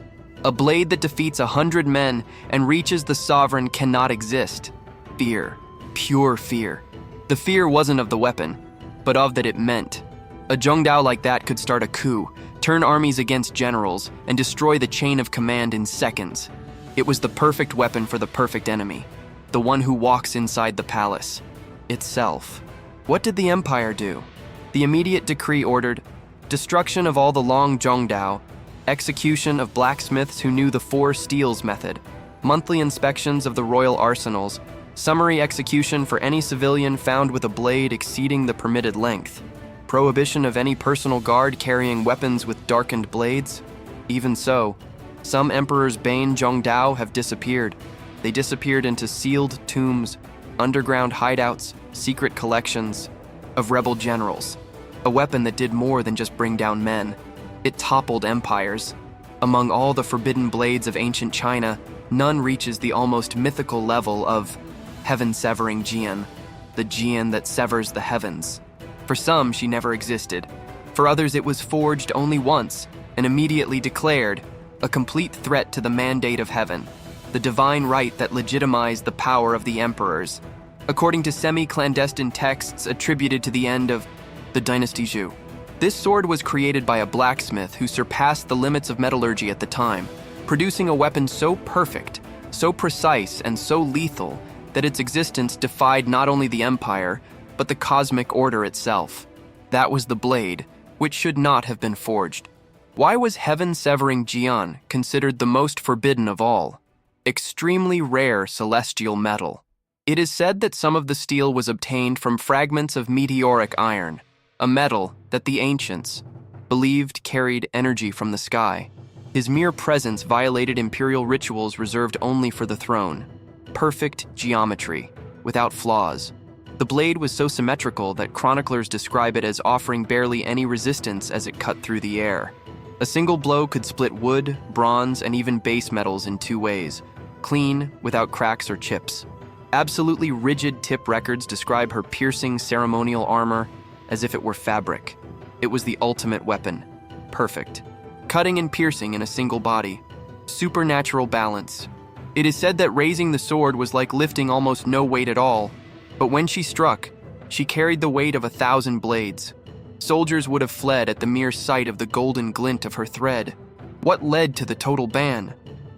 "A blade that defeats 100 men and reaches the sovereign cannot exist." Fear, pure fear. The fear wasn't of the weapon, but of that it meant. A Zhongdao like that could start a coup, turn armies against generals, and destroy the chain of command in seconds. It was the perfect weapon for the perfect enemy, the one who walks inside the palace itself. What did the Empire do? The immediate decree ordered destruction of all the long Zhongdao, execution of blacksmiths who knew the four steels method, monthly inspections of the royal arsenals, summary execution for any civilian found with a blade exceeding the permitted length, prohibition of any personal guard carrying weapons with darkened blades. Even so, some Emperor's Bane Zhongdao have disappeared. They disappeared into sealed tombs, underground hideouts, secret collections of rebel generals. A weapon that did more than just bring down men. It toppled empires. Among all the forbidden blades of ancient China, none reaches the almost mythical level of heaven-severing Jian, the Jian that severs the heavens. For some, she never existed. For others, it was forged only once and immediately declared a complete threat to the mandate of heaven, the divine right that legitimized the power of the emperors. According to semi-clandestine texts attributed to the end of the dynasty Zhou, this sword was created by a blacksmith who surpassed the limits of metallurgy at the time, producing a weapon so perfect, so precise, and so lethal that its existence defied not only the empire, but the cosmic order itself. That was the blade, which should not have been forged. Why was heaven-severing Jian considered the most forbidden of all? Extremely rare celestial metal. It is said that some of the steel was obtained from fragments of meteoric iron, a metal that the ancients believed carried energy from the sky. His mere presence violated imperial rituals reserved only for the throne. Perfect geometry, without flaws. The blade was so symmetrical that chroniclers describe it as offering barely any resistance as it cut through the air. A single blow could split wood, bronze, and even base metals in two ways, clean, without cracks or chips. Absolutely rigid tip records describe her piercing ceremonial armor as if it were fabric. It was the ultimate weapon. Perfect. Cutting and piercing in a single body. Supernatural balance. It is said that raising the sword was like lifting almost no weight at all, but when she struck, she carried the weight of 1,000 blades. Soldiers would have fled at the mere sight of the golden glint of her thread. What led to the total ban?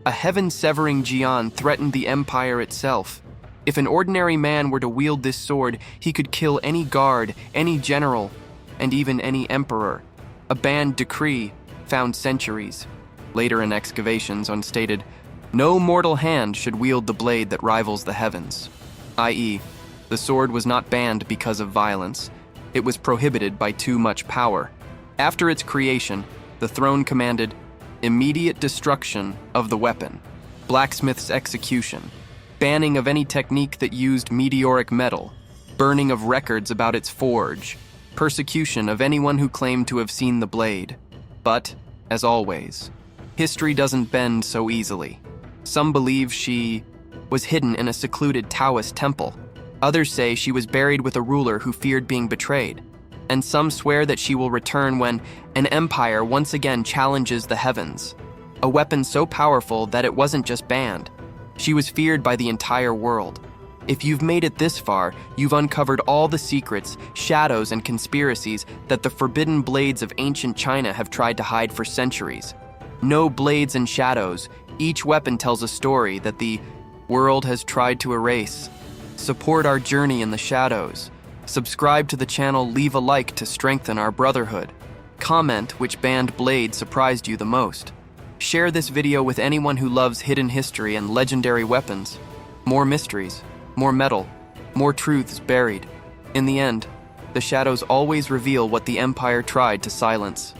A heaven-severing Jian threatened the empire itself. If an ordinary man were to wield this sword, he could kill any guard, any general, and even any emperor. A banned decree found centuries later in excavations unstated, no mortal hand should wield the blade that rivals the heavens, i.e., the sword was not banned because of violence. It was prohibited by too much power. After its creation, the throne commanded immediate destruction of the weapon, blacksmith's execution, banning of any technique that used meteoric metal, burning of records about its forge, persecution of anyone who claimed to have seen the blade. But, as always, history doesn't bend so easily. Some believe she was hidden in a secluded Taoist temple. Others say she was buried with a ruler who feared being betrayed. And some swear that she will return when an empire once again challenges the heavens. A weapon so powerful that it wasn't just banned. She was feared by the entire world. If you've made it this far, you've uncovered all the secrets, shadows, and conspiracies that the forbidden blades of ancient China have tried to hide for centuries. No blades and shadows, each weapon tells a story that the world has tried to erase. Support our journey in the shadows. Subscribe to the channel, leave a like to strengthen our brotherhood. Comment which banned blade surprised you the most. Share this video with anyone who loves hidden history and legendary weapons. More mysteries, more metal, more truths buried. In the end, the shadows always reveal what the Empire tried to silence.